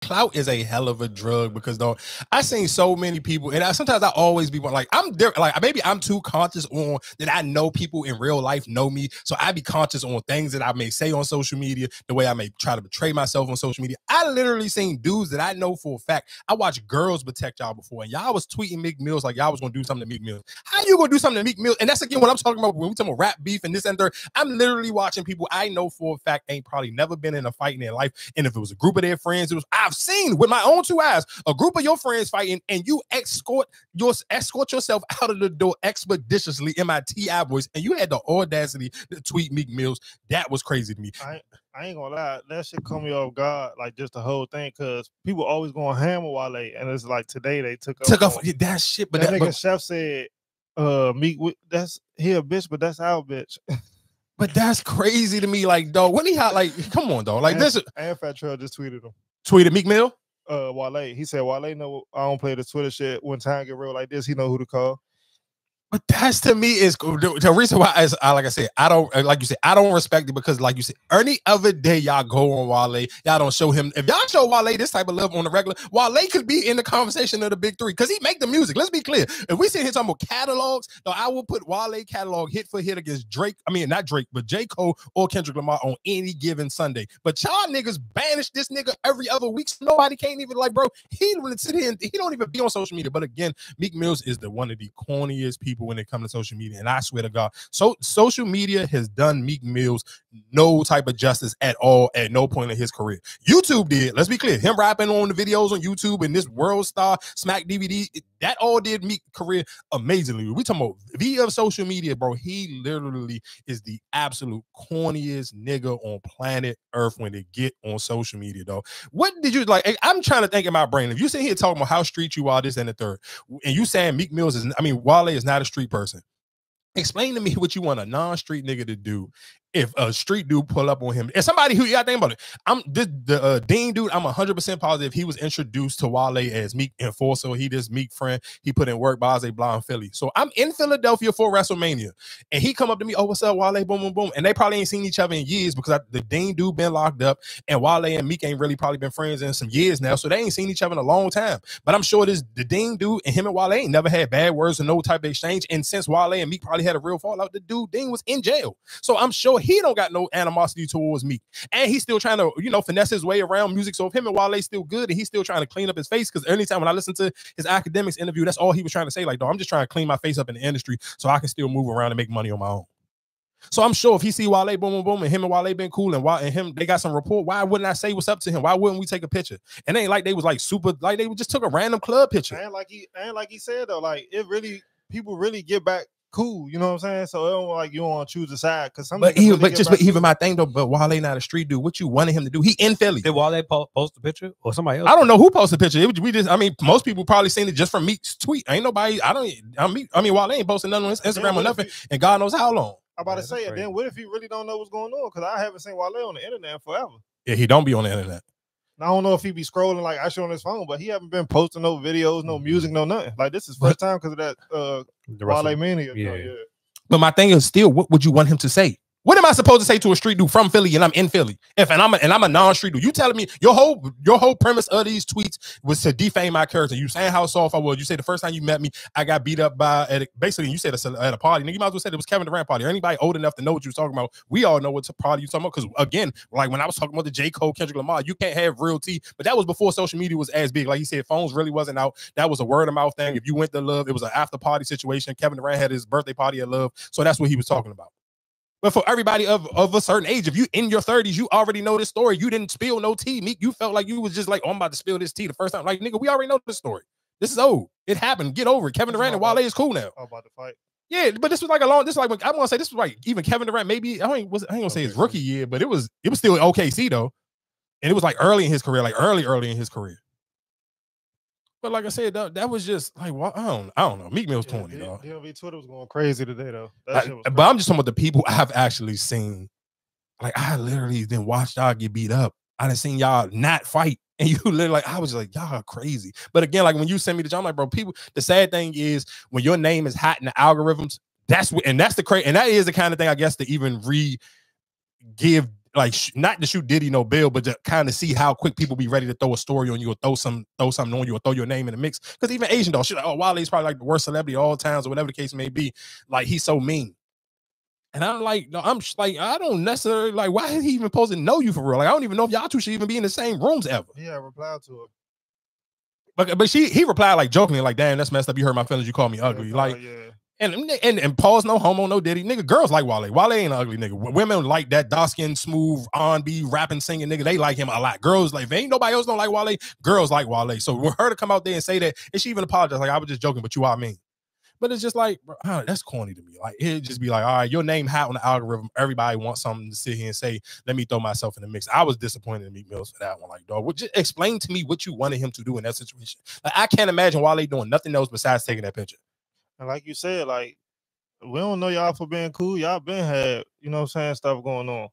clout is a hell of a drug because though I seen so many people, and sometimes I always be like, I'm there, like maybe I'm too conscious on that I know people in real life know me, so I be conscious on things that I may say on social media, the way I may try to betray myself on social media. I literally seen dudes that I know for a fact. I watched girls protect y'all before, and y'all was tweeting Meek Mills like y'all was gonna do something to Meek Mills. How you gonna do something to Meek Mills? And that's again what I'm talking about when we talking about rap beef and this and third. I'm literally watching people I know for a fact ain't probably never been in a fight in their life, and if it was a group of their friends, I've seen with my own two eyes a group of your friends fighting, and you escort yourself out of the door expeditiously in my TI voice, and you had the audacity to tweet Meek Mills. That was crazy to me. I ain't gonna lie, that shit caught me off guard, like just the whole thing, because people always going hammer Wale, and it's like today they took off that shit. But that nigga Chef said, Meek, that's he a bitch, but that's our bitch. But that's crazy to me. Like, dog, when he had like, come on, dog. Like and, this. And Fat Trail just tweeted him. Tweeted Meek Mill? Wale. He said, Wale, no, I don't play the Twitter shit. When time get real like this, he know who to call. But that's to me is the reason why is like I said, I don't like you said, I don't respect it because like you said, any other day y'all go on Wale, y'all don't show him. If y'all show Wale this type of love on the regular, Wale could be in the conversation of the big three because he make the music. Let's be clear. If we sit here talking about catalogs, though, I will put Wale catalog hit for hit against Drake. I mean, not Drake, but J. Cole or Kendrick Lamar on any given Sunday. But y'all niggas banish this nigga every other week. So nobody can't even like, bro. He would sit here and he don't even be on social media. But again, Meek Mills is the one of the corniest people when it comes to social media, and I swear to God, so social media has done Meek Mills no type of justice at all at no point in his career. YouTube did. Let's be clear, him rapping on the videos on YouTube and this World Star Smack DVD, that all did Meek career amazingly. We talking about via social media, bro. He literally is the absolute corniest nigga on planet Earth when they get on social media, though. What did you like? I'm trying to think in my brain. If you sit here talking about how street you are, this and the third, and you saying Meek Mills is, I mean, Wale is not a street person. Explain to me what you want a non-street nigga to do if a street dude pull up on him. And somebody who, you gotta think about it. The Dean dude, I'm 100% positive he was introduced to Wale as Meek Enforcer. He this Meek friend. He put in work, Baze Blah in Philly. So I'm in Philadelphia for WrestleMania. And he come up to me, oh, what's up, Wale? Boom, boom, boom. And they probably ain't seen each other in years because the Dean dude been locked up. And Wale and Meek ain't really probably been friends in some years now. So they ain't seen each other in a long time. But I'm sure the Dean dude and him and Wale ain't never had bad words or no type of exchange. And since Wale and Meek probably had a real fallout, the dude Dean was in jail. So I'm sure he don't got no animosity towards Meek, and he's still trying to, you know, finesse his way around music. So if him and Wale still good, and he's still trying to clean up his face, because anytime when I listen to his academics interview, that's all he was trying to say. Like, dog, I'm just trying to clean my face up in the industry so I can still move around and make money on my own. So I'm sure if he see Wale, boom, boom, boom, and him and Wale been cool, and him, they got some rapport, why wouldn't I say what's up to him? Why wouldn't we take a picture? And it ain't like they was like super, like they just took a random club picture. And like he said though, like it really, people really get back cool, you know what I'm saying? So it don't like you don't want to choose a side because some. But even my thing though, but Wale not a street dude. What you wanted him to do? He in Philly. Did Wale post the picture or somebody else? I don't know who posted the picture. We just, I mean, most people probably seen it just from Meek's tweet. Ain't nobody. I mean, Wale ain't posting nothing on his Instagram or nothing, and God knows how long. I'm about to say it. Then what if he really don't know what's going on? Because I haven't seen Wale on the internet forever. Yeah, he don't be on the internet. I don't know if he be scrolling like I show on his phone, but he haven't been posting no videos, no music, no nothing. Like this is first time because of that Wale mania. Yeah. But my thing is still, what would you want him to say? What am I supposed to say to a street dude from Philly and I'm in Philly? I'm a non-street dude. You telling me your whole premise of these tweets was to defame my character. You saying how soft I was. You say the first time you met me, I got beat up by basically you said at a party. Nigga, you might as well say it was Kevin Durant party. Or anybody old enough to know what you was talking about. We all know what party you talking about. Because again, like when I was talking about the J. Cole, Kendrick Lamar, you can't have real tea. But that was before social media was as big. Like he said, phones really wasn't out. That was a word of mouth thing. If you went to Love, it was an after party situation. Kevin Durant had his birthday party at Love. So that's what he was talking about. But for everybody of a certain age, if you in your 30s, you already know this story. You didn't spill no tea, Meek. You felt like you was just like, oh, I'm about to spill this tea the first time. Like, nigga, we already know this story. This is old. It happened. Get over it. Kevin Durant and Wale is cool now. About to fight. Yeah, but this was like I'm gonna say this was like even Kevin Durant, maybe I ain't gonna say his rookie year, but it was still OKC though. And it was like early in his career, like early in his career. But like I said, that was just like, well, I don't know. Meek Mill's corny, dog. DMV Twitter was going crazy today, though. But I'm just talking about the people I've actually seen. Like, I literally didn't watch y'all get beat up. I done seen y'all not fight. And you literally, like, I was just like, y'all are crazy. But again, like, when you send me the job, I'm like, bro, people, the sad thing is when your name is hot in the algorithms, that's the crazy, and that is the kind of thing, I guess, to even give like not to shoot Diddy no bill, but to kind of see how quick people be ready to throw a story on you or throw something on you or throw your name in the mix. Because even Asian dog, shit like, oh, Wale's probably like the worst celebrity of all times or whatever the case may be. Like he's so mean. And I'm like, no, I'm just like, I don't necessarily like. Why is he even supposed to know you for real? Like, I don't even know if y'all two should even be in the same rooms ever. Yeah, I replied to it. But he replied like jokingly, like, damn, that's messed up. You hurt my feelings. You called me ugly. Like, and Paul's no homo, no Diddy. Nigga, girls like Wale. Wale ain't an ugly nigga. Women like that dark skin, smooth, R&B, rapping, singing nigga. They like him a lot. Girls like, if ain't nobody else don't like Wale, girls like Wale. So for her to come out there and say that, and she even apologized, like, I was just joking, but you are mean. But it's just like, bro, that's corny to me. Like, it'd just be like, all right, your name hot on the algorithm. Everybody wants something to sit here and say, let me throw myself in the mix. I was disappointed in Meek Mill for that one. Like, dog, just explain to me what you wanted him to do in that situation. Like, I can't imagine Wale doing nothing else besides taking that picture. And like you said, like, we don't know y'all for being cool. Y'all been had, you know what I'm saying, stuff going on.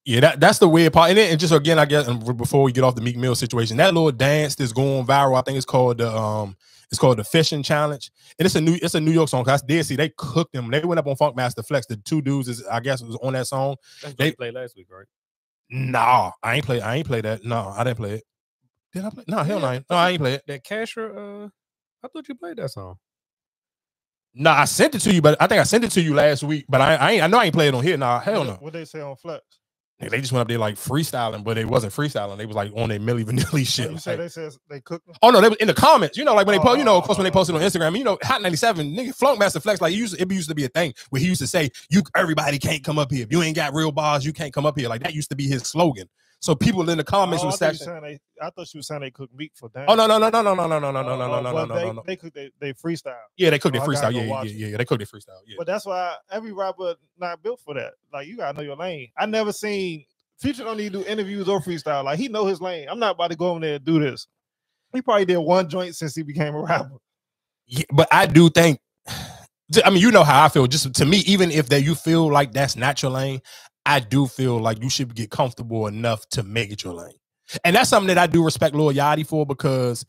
Yeah, that's the weird part. And just again, I guess, before we get off the Meek Mill situation, that little dance that's going viral, I think it's called the fishing challenge. And it's a New York song. Cause I did see they cooked them. They went up on Funk Master Flex. The two dudes I guess was on that song. They played last week, right? Nah, I ain't play that. No, I didn't play it. Did I play? No, hell no. No, I ain't play it. That Casher, I thought you played that song. No, I sent it to you, but I think I sent it to you last week. But I know I ain't played it on here. Nah, hell no. What they say on Flex? They just went up there like freestyling, but it wasn't freestyling. They was like on their Milli Vanilli shit. You say they says they cooked them? Oh no, they was in the comments. You know, like when they post, you know, of course when they posted on Instagram, you know, Hot 97, nigga, Funk Master Flex, like it used to be a thing where he used to say, everybody can't come up here. If you ain't got real bars, you can't come up here. Like that used to be his slogan. So people in the comments was section. I thought she was saying they cook meat for damn. Oh no. They cook they freestyle. Yeah, they cook their freestyle. Yeah, they cook their freestyle. Yeah. But that's why every rapper not built for that. Like you gotta know your lane. I never seen Future don't need to do interviews or freestyle. Like he know his lane. I'm not about to go over there and do this. He probably did one joint since he became a rapper. Yeah, but I do think, I mean, you know how I feel. Just to me, even if that you feel like that's not your lane, I do feel like you should get comfortable enough to make it your lane. And that's something that I do respect Lil Yachty for, because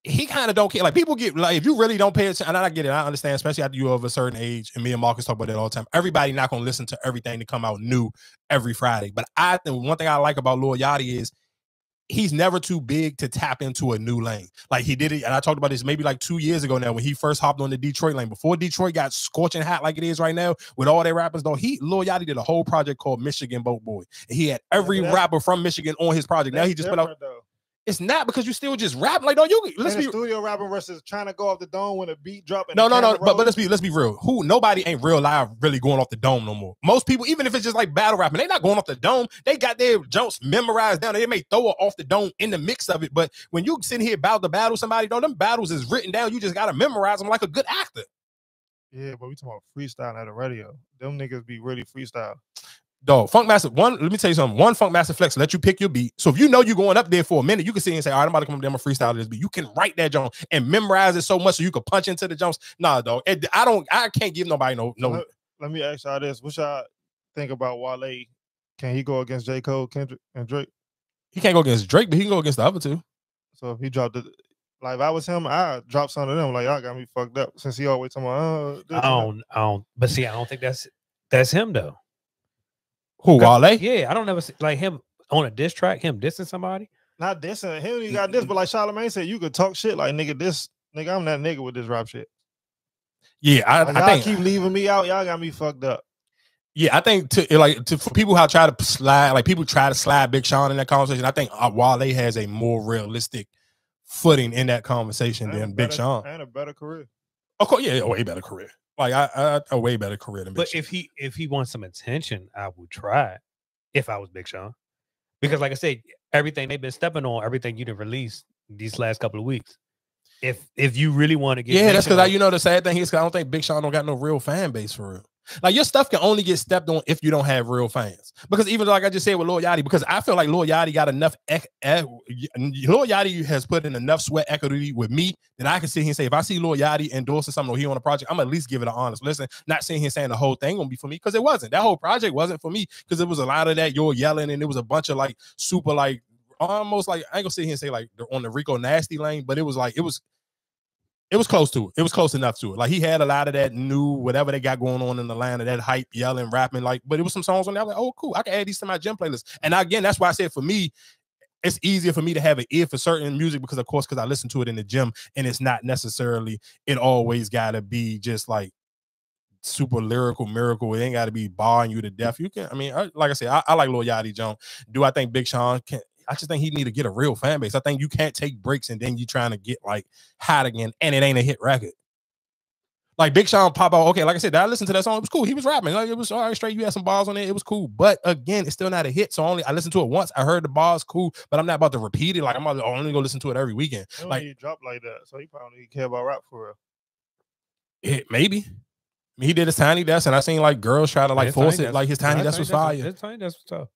he kind of don't care. Like people get like, if you really don't pay attention, and I get it, I understand, especially after you're of a certain age, and me and Marcus talk about that all the time. Everybody not gonna listen to everything that come out new every Friday. But I think one thing I like about Lil Yachty is he's never too big to tap into a new lane. Like he did it, and I talked about this maybe like 2 years ago now when he first hopped on the Detroit lane. Before Detroit got scorching hot like it is right now with all their rappers, though, Lil Yachty did a whole project called Michigan Boat Boy. And he had every rapper from Michigan on his project. Now he just put out. Though. It's not, because you still just rap. Like, no, let's be studio rapping versus trying to go off the dome when a beat drop. No. But let's be real. Nobody ain't real live really going off the dome no more. Most people, even if it's just like battle rapping, they not going off the dome. They got their jumps memorized down. They may throw it off the dome in the mix of it. But when you sit here about to battle somebody, though, them battles is written down. You just gotta memorize them like a good actor. Yeah, but we talking about freestyle at the radio. Them niggas be really freestyle. Dog, Funk Master, let me tell you something. One Funk Master Flex let you pick your beat. So if you know you're going up there for a minute, you can sit and say, all right, I'm about to come up there, I'm gonna freestyle this beat. You can write that jump and memorize it so much so you can punch into the jumps. Nah, dog. I can't give nobody no. Let me ask y'all this. What y'all think about Wale? Can he go against J. Cole, Kendrick, and Drake? He can't go against Drake, but he can go against the other two. So if he dropped it, like if I was him, I'd drop some of them. Like, y'all got me fucked up since he always talking about, I don't. But see, I don't think that's him though. Who, Wale? Yeah, I don't ever see like him on a diss track, him dissing somebody. Not dissing him, you got this, but like Charlamagne said, you could talk shit like nigga, I'm that nigga with this rap shit. Yeah, I think keep leaving me out, y'all got me fucked up. Yeah, I think for people who try to slide, like people try to slide Big Sean in that conversation, I think Wale has a more realistic footing in that conversation than Big Sean. And a better career. Of course, yeah, a way better career. Like a way better career than Big Sean. But if he wants some attention, I would try it if I was Big Sean. Because like I said, everything they've been stepping on, everything you done released these last couple of weeks. If you really want to get, that's because the sad thing is I don't think Big Sean don't got no real fan base for real. Like your stuff can only get stepped on if you don't have real fans. Because even like I just said with Lil Yachty, because I feel like Lil Yachty got enough. Lil Yachty has put in enough sweat equity with me that I can sit here and say, if I see Lil Yachty endorsing something or he on a project, I'm at least give it an honest listen. Not sitting here saying the whole thing gonna be for me, because it wasn't. That whole project wasn't for me, because it was a lot of that you're yelling, and it was a bunch of like super like almost like, I ain't gonna sit here and say like on the Rico Nasty lane, but it was like It was close to it. It was close enough to it. Like he had a lot of that new whatever they got going on in Atlanta, that hype, yelling, rapping. Like, but it was some songs on there. I was like, oh, cool. I can add these to my gym playlist. And again, that's why I said for me, it's easier for me to have an ear for certain music because, of course, because I listen to it in the gym, and it's not necessarily. It always got to be just like super lyrical miracle. It ain't got to be barring you to death. You can. I mean, like I said, I like Lil Yachty Jones. Do I think Big Sean can? I just think he need to get a real fan base. I think you can't take breaks and then you trying to get like hot again and it ain't a hit record. Like Big Sean pop out. Okay, like I said, I listened to that song. It was cool. He was rapping. Like, it was all right, straight. You had some bars on it. It was cool. But again, it's still not a hit. So I listened to it once. I heard the bars cool, but I'm not about to repeat it. Like I'm only go listen to it every weekend. Like he dropped like that, so he probably didn't care about rap for real. Maybe. He did his Tiny Desk, and I seen like girls try to like force it. Like his Tiny Desk was fire. His Tiny Desk was tough.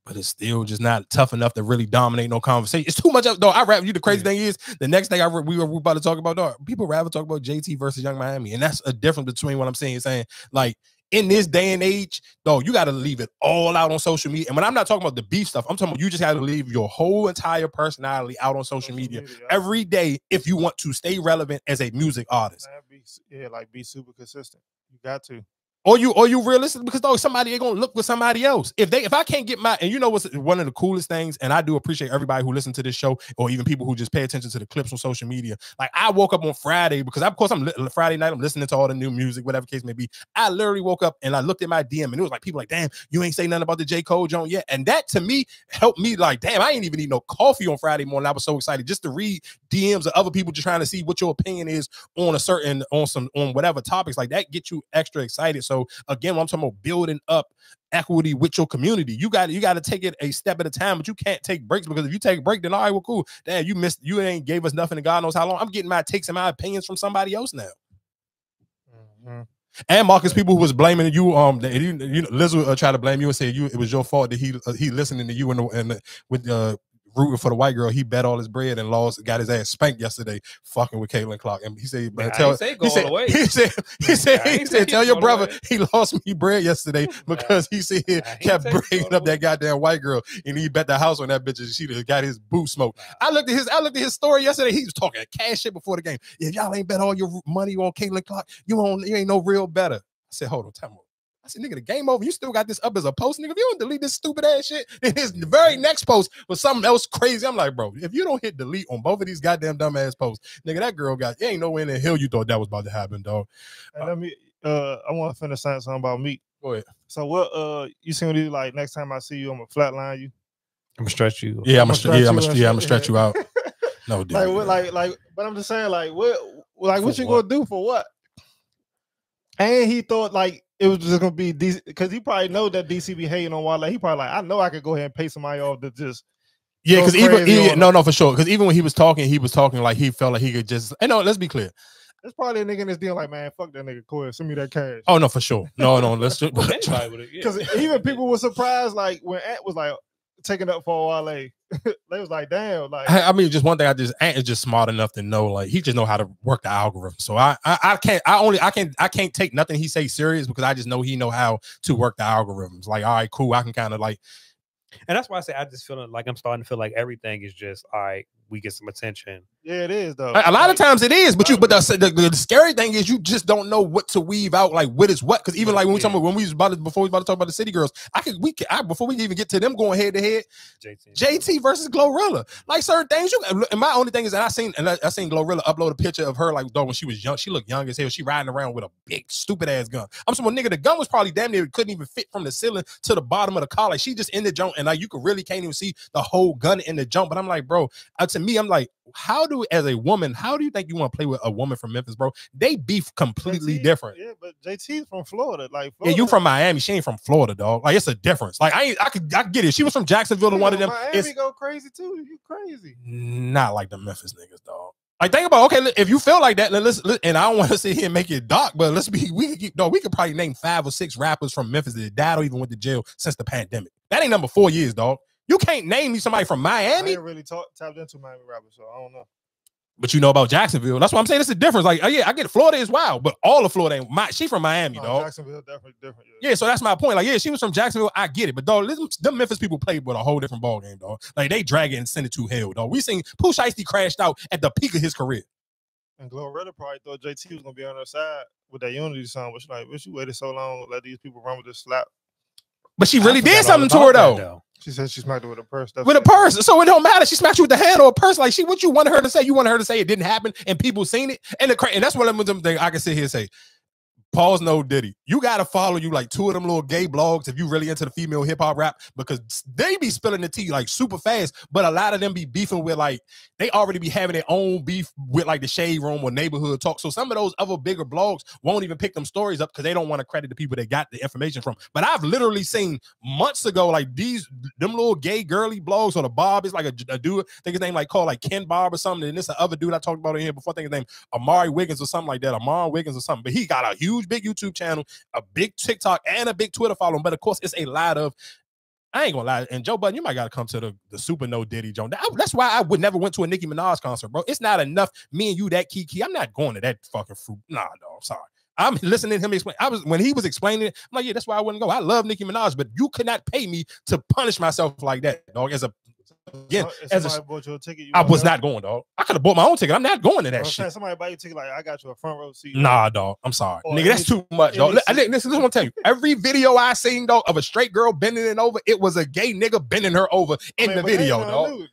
But it's still just not tough enough to really dominate no conversation. It's too much up, though. I rap you. The crazy thing is, the next thing we were about to talk about, dog, people rather talk about JT versus Young Miami, and that's a difference between what I'm saying. Like in this day and age, though, you got to leave it all out on social media. And when I'm not talking about the beef stuff, I'm talking about you just have to leave your whole entire personality out on social media every day if you want to stay relevant as a music artist. Be super consistent. You got to. Or you realistic because though somebody ain't gonna look for somebody else. If I can't get and you know what's one of the coolest things, and I do appreciate everybody who listens to this show, or even people who just pay attention to the clips on social media. Like I woke up on Friday because of course I'm Friday night, I'm listening to all the new music, whatever case may be. I literally woke up and I looked at my DM and it was like people like, damn, you ain't say nothing about the J. Cole joint yet. And that to me helped me like, damn, I ain't even need no coffee on Friday morning. I was so excited just to read DMs of other people just trying to see what your opinion is on on whatever topics. Like that get you extra excited. So again, when I'm talking about building up equity with your community, you got to take it a step at a time, but you can't take breaks because if you take a break, then all right, well, cool. Damn, you ain't gave us nothing and God knows how long. I'm getting my takes and my opinions from somebody else now. Mm-hmm. And Marcus, people who was blaming you, Liz will try to blame you and say it was your fault that he listening to you with rooting for the white girl. He bet all his bread and got his ass spanked yesterday fucking with Caitlin Clark. And he said, he said, tell your brother he lost me bread yesterday because he said he kept bringing up that goddamn white girl and he bet the house on that bitch and she got his boot smoked. I looked at his story yesterday. He was talking cash shit before the game. If y'all ain't bet all your money on Caitlin Clark, you ain't no real better. I said, hold on, time out. I said, nigga, the game over. You still got this up as a post, nigga. If you don't delete this stupid ass shit, then his very next post was something else crazy. I'm like, bro, if you don't hit delete on both of these goddamn dumb ass posts, nigga, that girl ain't nowhere in the hell you thought that was about to happen, dog. And I want to finish saying something about Meek. Go ahead. So what you see when you like next time I see you, I'm gonna flatline you. I'm gonna stretch you. Yeah, I'm gonna stretch you out. No, dude. But I'm just saying, what you gonna do for what? And he thought like it was just gonna be DC because he probably know that DC be hating on Wale. He probably like, I know I could go ahead and pay somebody off to just because for sure. Because even when he was talking like he felt like he could just. And no, let's be clear. There's probably a nigga in this deal like, man, fuck that nigga. Go ahead, send me that cash. Oh no, for sure. No, let's just because even people were surprised like when Ant was like taking up for Wale. They was like, damn. Like, I mean, just one thing. Ant is just smart enough to know, like, he just know how to work the algorithm. So I can't take nothing he say serious because I just know he know how to work the algorithms. Like, all right, cool. I can kind of like, and that's why I say I just feel like I'm starting to feel like everything is just all right. We get some attention. Yeah, it is though. A lot of times it is, but the scary thing is you just don't know what to weave out, like what is what. Because even like when we was about to talk about the City Girls, before we even get to them going head to head, JT versus Glorilla, like certain things. And my only thing is that I seen Glorilla upload a picture of her like though when she was young, she looked young as hell. She riding around with a big stupid ass gun. I'm saying, nigga, the gun was probably damn near couldn't even fit from the ceiling to the bottom of the car. Like she just in the jump, and like you can't even see the whole gun in the jump. But I'm like, bro, to me, I'm like, how do you think you want to play with a woman from Memphis, bro? They beef completely different. Yeah, but JT's from Florida. Like, yeah, you from Miami. She ain't from Florida, dog. Like, it's a difference. Like, I could get it. She was from Jacksonville, and one of them. Miami go crazy too. You crazy? Not like the Memphis niggas, dog. Like, think about, okay, if you feel like that, let's and I don't want to sit here and make it dark, but we could probably name 5 or 6 rappers from Memphis that died or even went to jail since the pandemic. That ain't number 4 years, dog. You can't name me somebody from Miami. I ain't really tapped into Miami rappers, so I don't know. But you know about Jacksonville. That's what I'm saying. It's a difference. Like, yeah, I get Florida is wild, but all of Florida ain't. She from Miami, dog. Jacksonville definitely different. Yeah, so that's my point. Like, yeah, she was from Jacksonville. I get it, but dog, them Memphis people played with a whole different ball game, dog. Like they drag it and send it to hell, dog. We seen Pooh Shiesty crashed out at the peak of his career. And Glorilla probably thought JT was gonna be on her side with that Unity song, but she's like, "Bitch, you waited so long, let these people run with this slap." But she really did forgot all something to about her that, though. She said she smacked her with a purse. That's With a what it is. purse. So it don't matter. She smacked you with the hand or a purse. Like what you wanted her to say? You wanted her to say it didn't happen and people seen it. And that's one of them things I can sit here and say. Pause no Diddy. You gotta follow you like 2 of them little gay blogs if you really into the female hip hop rap because they be spilling the tea like super fast, but a lot of them be beefing with like they already be having their own beef with like the Shade Room or Neighborhood Talk. So some of those other bigger blogs won't even pick them stories up because they don't want to credit the people they got the information from. But I've literally seen months ago like them little gay girly blogs or the Bob is like a dude. I think his name like called like Ken Bob or something. And this the other dude I talked about in here before. I think his name Amari Wiggins or something like that. Amari Wiggins or something. But he got a huge big YouTube channel, a big TikTok, and a big Twitter following. But of course, it's a lot of I ain't gonna lie. And Joe Budden, you might gotta come to the Super No Diddy Jones. That's why I would never went to a Nicki Minaj concert, bro. It's not enough. Me and you, that Kiki. I'm not going to that fucking fruit. Nah, no, I'm sorry. I'm listening to him explain. When he was explaining it, I'm like, yeah, that's why I wouldn't go. I love Nicki Minaj, but you could not pay me to punish myself like that, dog. Bought you a ticket, I was not going, dog. I could have bought my own ticket. I'm not going to that shit. Somebody buy you a ticket, like I got you a front row seat. Nah, dog. I'm sorry, nigga. That's too much, dog. This is what I'm telling you. Every video I seen, dog, of a straight girl bending it over, it was a gay nigga bending her over in the video, dog.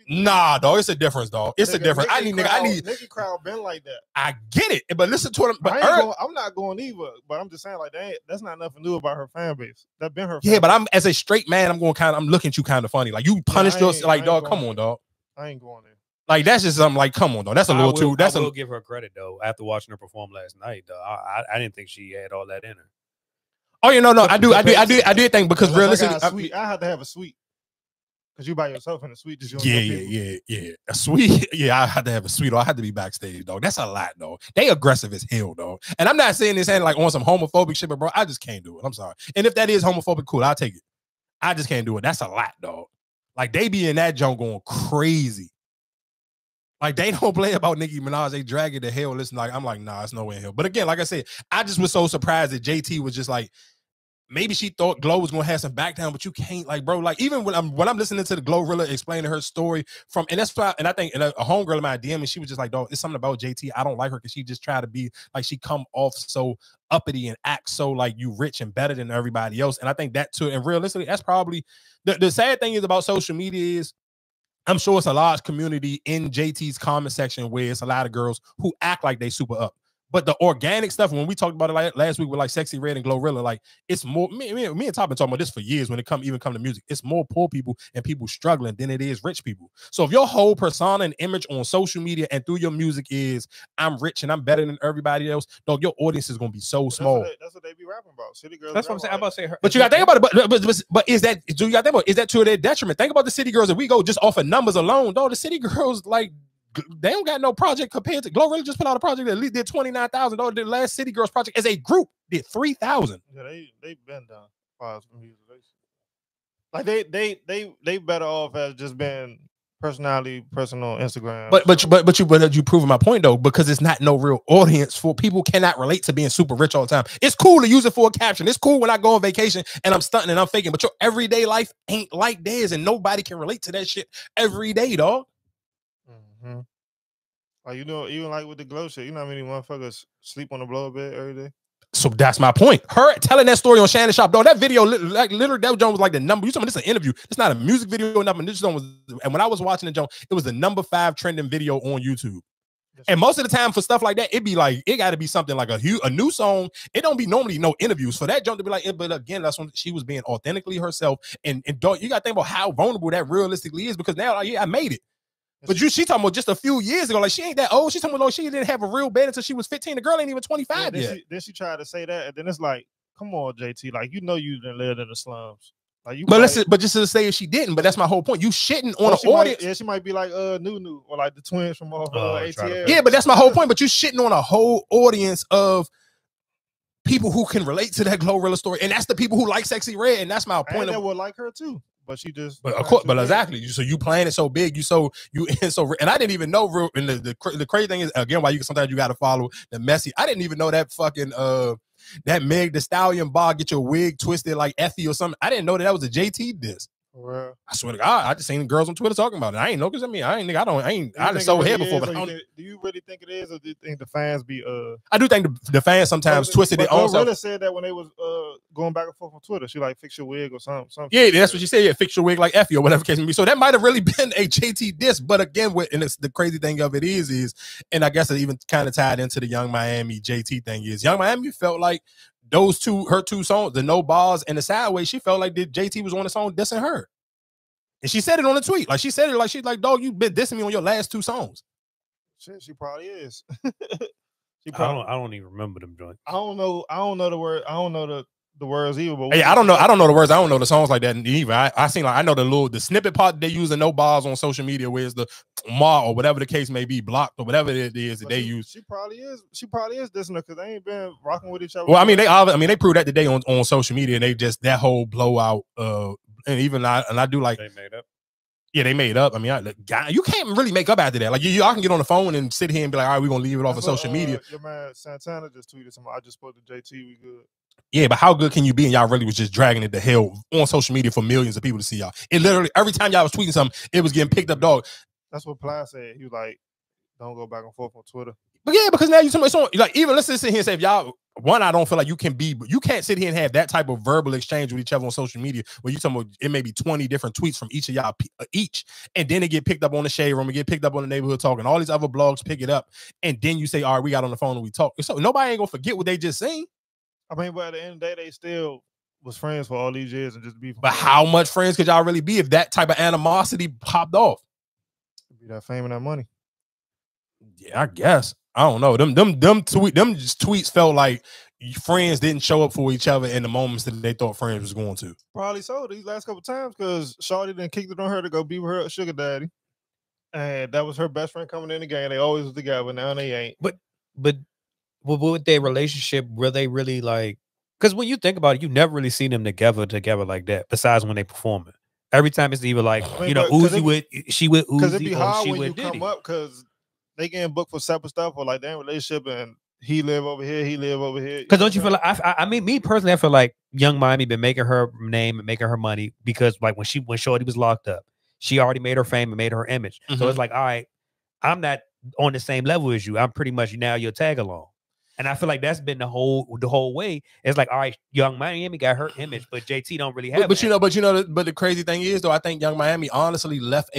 Nah, dog. It's a difference, dog. It's a difference. I need Nicki crowd been like that. I get it, but listen to him. But I'm not going either. But I'm just saying, like that's not nothing new about her fan base. That been her. Yeah, but I'm as a straight man, I'm looking at you kind of funny. Like you punished us, like dog. Come on, dog. I ain't going there. Like that's just something. Like come on, dog. That's a little too. I will give her credit though. After watching her perform last night, though, I didn't think she had all that in her. Oh yeah, no, I did think because realistically, I had to have a suite. Cause you by yourself in a suite. Yeah. A suite. Yeah, I had to have a suite. Or I had to be backstage, dog. That's a lot, dog. They aggressive as hell, dog. And I'm not saying this and like on some homophobic shit, but bro, I just can't do it. I'm sorry. And if that is homophobic, cool, I'll take it. I just can't do it. That's a lot, dog. Like they be in that junk going crazy. Like they don't play about Nicki Minaj. They drag it to hell. Listen, like I'm like, nah, it's no way in hell. But again, like I said, I just was so surprised that JT was just like. Maybe she thought Glow was gonna have some back down, but you can't, like, bro. Like, even when I'm listening to the Glorilla explaining her story and that's why, and I think a homegirl in my DM, and she was just like, dog, it's something about JT. I don't like her because she just try to be like she come off so uppity and act so like you rich and better than everybody else. And I think that too, and realistically, that's probably the sad thing is about social media is I'm sure it's a large community in JT's comment section where it's a lot of girls who act like they super up. But the organic stuff, when we talked about it last week with like Sexy Red and Glorilla, like it's more me and Top been talking about this for years when it come to music. It's more poor people and people struggling than it is rich people. So if your whole persona and image on social media and through your music is I'm rich and I'm better than everybody else, dog, your audience is gonna be so small. That's what they be rapping about. City girls. That's what I'm saying. I'm about to say her. But you gotta think about it. But is that do you gotta think about is that to their detriment? Think about the city girls. If we go just off of numbers alone, dog, the city girls like. They don't got no project compared to Glorilla just put out a project that at least did $29,000. The last City Girls project as a group did 3,000. Yeah, they been done. Like they better off as just being personal Instagram. But you proving my point though, because it's not no real audience for people cannot relate to being super rich all the time. It's cool to use it for a caption. It's cool when I go on vacation and I'm stunting and I'm faking, but your everyday life ain't like theirs, and nobody can relate to that shit every day, dog. Mm-hmm. Like even like with the Glow shit, you know how many motherfuckers sleep on the blow bed every day? So that's my point. Her telling that story on Shannon Sharp, dog. That video, like literally, that Jones was like the number. You talking about this is an interview? It's not a music video or nothing. This was, and when I was watching the Jones, it was the number 5 trending video on YouTube. And most of the time for stuff like that, it be like it got to be something like a new song. It don't be normally no interviews for that jump to be like. But again, that's when she was being authentically herself. And don't you got to think about how vulnerable that realistically is because now, like, yeah, I made it. But she talking about just a few years ago, like she ain't that old. She talking about she didn't have a real bed until she was 15. The girl ain't even 25 yet. Then she tried to say that, and then it's like, come on, JT, like you know you didn't live in the slums. Like you, but just to say if she didn't, but that's my whole point. You shitting on an audience. She might be like Nunu or like the twins from ATL. Yeah, but that's my whole point. But you shitting on a whole audience of people who can relate to that Glorilla story, and that's the people who like Sexy Red, and that's my point. And that would like her too. But she just, but of course, but exactly. So you playing it so big, and I didn't even know real. And the crazy thing is, again, why sometimes you got to follow the messy. I didn't even know that fucking that Meg the Stallion bar get your wig twisted like Effie or something. I didn't know that was a JT diss. Well, I swear to God, I just seen girls on Twitter talking about it. I ain't know because I just so here before, but do you really think it is, or do you think the fans be I do think the fans sometimes twisted their own self. Glorilla said that when they was going back and forth on Twitter, she like fix your wig or something. Yeah, that's what she said. Yeah, fix your wig like F you or whatever case may be. So that might have really been a JT diss, but again, and it's the crazy thing of it is, and I guess it even kind of tied into the Young Miami JT thing is Young Miami felt like her two songs, the No Balls and the Sideways, she felt like JT was on the song dissing her. And she said it on the tweet. Like she said it like she's like, dog, you been dissing me on your last two songs. Shit, she probably is. I don't even remember them joints. I don't know the word. I don't know the words either. But hey, I don't know the words. I don't know the songs like that either. I seen I know the snippet part they use in No Balls on social media, where it's the ma or whatever the case may be, blocked or whatever it is that they use. She probably is dissing her because they ain't been rocking with each other. Well, I mean they proved that today on social media, and they just that whole blowout. And even I do like they made up. Yeah, they made up. I mean, you can't really make up after that. Like y'all can get on the phone and sit here and be like, all right, we're gonna leave it off of social media. Your man Santana just tweeted something. I just spoke to JT. We good. Yeah, but how good can you be? And y'all really was just dragging it to hell on social media for millions of people to see y'all. It literally every time y'all was tweeting something, it was getting picked up, dog. That's what Ply said. He was like, "Don't go back and forth on Twitter." But yeah, because now you somebody like even let's just sit here and say if y'all I don't feel like you can't sit here and have that type of verbal exchange with each other on social media where you talking about it may be 20 different tweets from each of y'all each, and then it get picked up on the Shade Room, and get picked up on the Neighborhood Talk, and all these other blogs pick it up, and then you say, all right, we got on the phone and we talk. So nobody ain't gonna forget what they just seen. I mean, but at the end of the day, they still was friends for all these years and just be. But how much friends could y'all really be if that type of animosity popped off? Be that fame and that money. Yeah, I guess. I don't know. Them tweets felt like friends didn't show up for each other in the moments that they thought friends was going to. Probably so these last couple times because Shawty done kicked it on her to go be with her sugar daddy, and that was her best friend coming in the game. They always was together, but now they ain't. But with their relationship, were they really like? Because when you think about it, you never really seen them together like that. Besides when they performing, every time it's either like Uzi with Uzi, because it'd be hard when you Diddy. come up because they getting booked for separate stuff or like their relationship and he live over here, he live over here. Because don't you feel like I mean, me personally, I feel like Young Miami been making her name and making her money because like when Shorty was locked up, she already made her fame and made her image. Mm-hmm. So it's like, all right, I'm not on the same level as you. I'm pretty much now your tag along. And I feel like that's been the whole way. It's like, all right, Young Miami got her image, but JT don't really have. But the crazy thing is though, I think Young Miami honestly left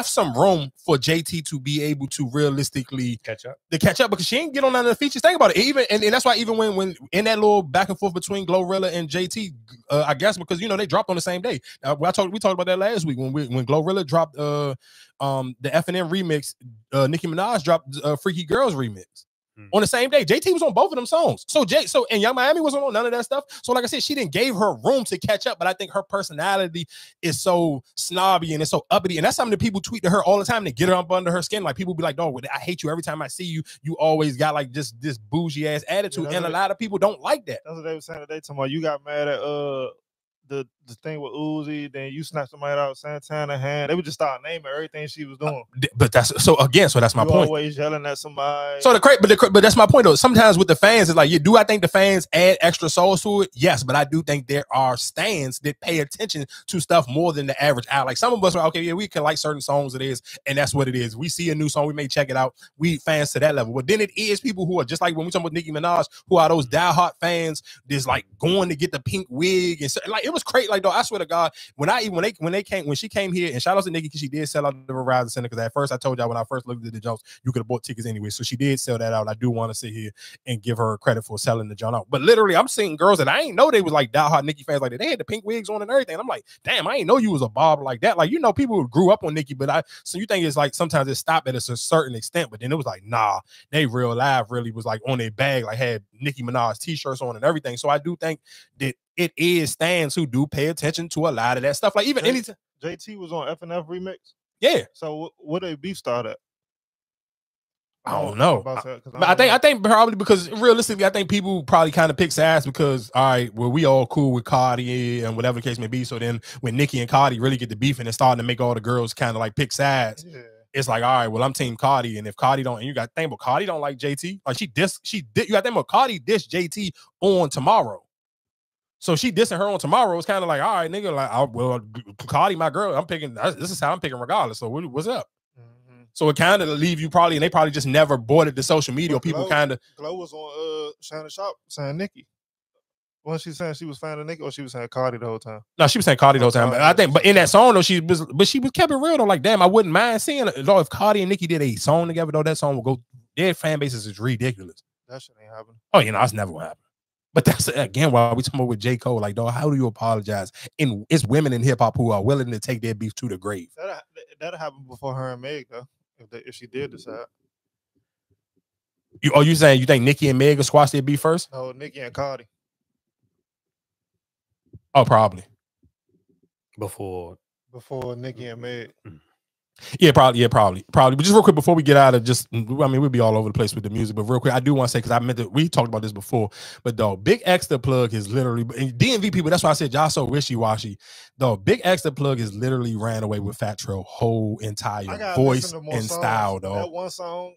some room for JT to be able to realistically catch up because she ain't get on none of the features. Think about it, even and that's why even when in that little back and forth between Glorilla and JT, I guess because they dropped on the same day. We talked about that last week when Glorilla dropped the F&M remix, Nicki Minaj dropped Freaky Girls remix. On the same day, JT was on both of them songs. So and Young Miami wasn't on none of that stuff. So like I said, she didn't gave her room to catch up. But I think her personality is so snobby and it's so uppity. And that's something that people tweet to her all the time to get her up under her skin. Like people be like, dog, I hate you every time I see you. You always got like just this bougie ass attitude. And a lot of people don't like that. That's what they were saying today. Talking about you got mad at the thing with Uzi, then you snatched somebody out Santana hand. They would just start naming everything she was doing. But that's my point. Always yelling at somebody. So but that's my point though. Sometimes with the fans, it's like, I think the fans add extra sauce to it? Yes, but I do think there are stans that pay attention to stuff more than the average eye. Like some of us are okay, yeah, we can like certain songs it is, and that's what it is. We see a new song, we may check it out. We fans to that level. But then it is people who are just like when we talk about Nicki Minaj, who are those diehard fans that's like going to get the pink wig and so, like it was crazy. Like, though, I swear to God, when she came here, and shout out to Nicki because she did sell out the Verizon Center. Because at first I told y'all when I first looked at the jumps, you could have bought tickets anyway. So she did sell that out. I do want to sit here and give her credit for selling the jump out. But literally, I'm seeing girls that I ain't know they was like diehard Nicki fans like that. They had the pink wigs on and everything. I'm like, damn, I ain't know you was a barber like that. Like, people who grew up on Nicki, but so you think it's like sometimes it stopped at a certain extent, but then it was like, nah, they real live really was like on their bag, like had Nicki Minaj t-shirts on and everything. So I do think that it is stans who do pay attention to a lot of that stuff. Like even anytime JT was on F&F remix. Yeah. So what did beef start at? I don't know. I think probably because realistically, I think people probably kind of pick sides because all right, well, we all cool with Cardi and whatever the case may be. So then when Nicki and Cardi really get to beefing and starting to make all the girls kind of like pick sides. Yeah. It's like, all right, well, I'm team Cardi, and if Cardi don't, and you got to think, but Cardi don't like JT. Like you got to think about Cardi dissed JT on Tomorrow. So she dissing her on Tomorrow. It's kind of like, all right, nigga, like, well, Cardi, my girl, I'm picking. This is how I'm picking regardless. So what's up? Mm-hmm. So it kind of leave you probably, and they probably just never boarded the social media. People kind of. Glow was on Shannon Sharp saying Nicki. Wasn't she saying she was finding Nicki, or she was saying Cardi the whole time? No, she was saying Cardi the whole time. I think, but in that song though, she was kept it real though. Like, damn, I wouldn't mind seeing it. Though if Cardi and Nicki did a song together, though, that song would go. Their fan bases is ridiculous. That shit ain't happening. Oh, that's never gonna happen. But that's again why we talking about with J. Cole. Like, dog, how do you apologize? And it's women in hip hop who are willing to take their beef to the grave. That'll happen before her and Meg though, if she did decide. You saying you think Nicki and Meg will squash their beef first? No, Nicki and Cardi. Oh, probably. Before Nicki and Meg. Yeah, probably. But just real quick before we get out of we'll be all over the place with the music, but real quick, I do want to say, because we talked about this before, but dog, Big X the Plug is literally, and DMV people, that's why I said y'all so wishy-washy. Dog, Big X the Plug is literally ran away with Fat Trail whole entire voice and style, dog. That one song,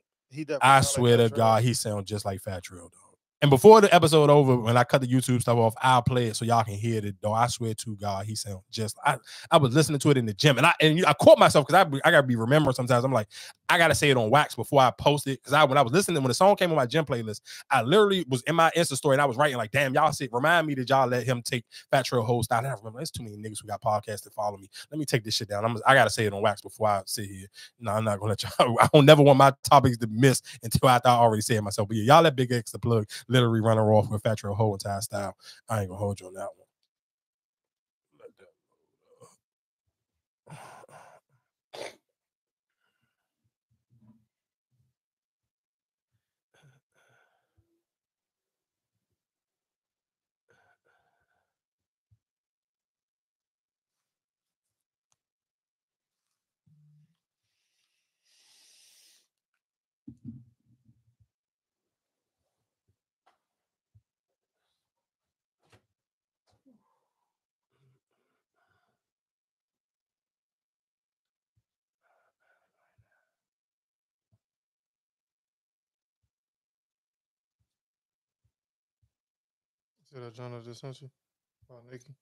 I swear to God, he sounds just like Fat Trail, dog. And before the episode over, when I cut the YouTube stuff off, I'll play it so y'all can hear it. Though I swear to God, he sounds just. I was listening to it in the gym, and I caught myself because I gotta be remembering sometimes. I'm like, I gotta say it on wax before I post it, because when I was listening, when the song came on my gym playlist, I literally was in my Insta story and I was writing like, damn, y'all remind me that y'all let him take Fat Trail whole style. And I remember there's too many niggas who got podcasts that follow me. Let me take this shit down. I gotta say it on wax before I sit here. No, I'm not gonna let y'all. I don't never want my topics to miss until after I already say it myself. But yeah, y'all let Big X the Plug literally run her off with Fat Trail whole entire style. I ain't gonna hold you on that one. See that John I just sent you? Oh, Nicki.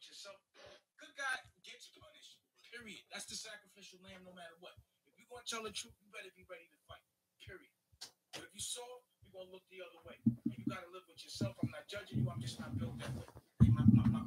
Yourself. Good God gets punished. Period. That's the sacrificial lamb, no matter what. If you're gonna tell the truth, you better be ready to fight. Period. But if you saw, you're gonna look the other way. And you gotta live with yourself. I'm not judging you. I'm just not built that way. My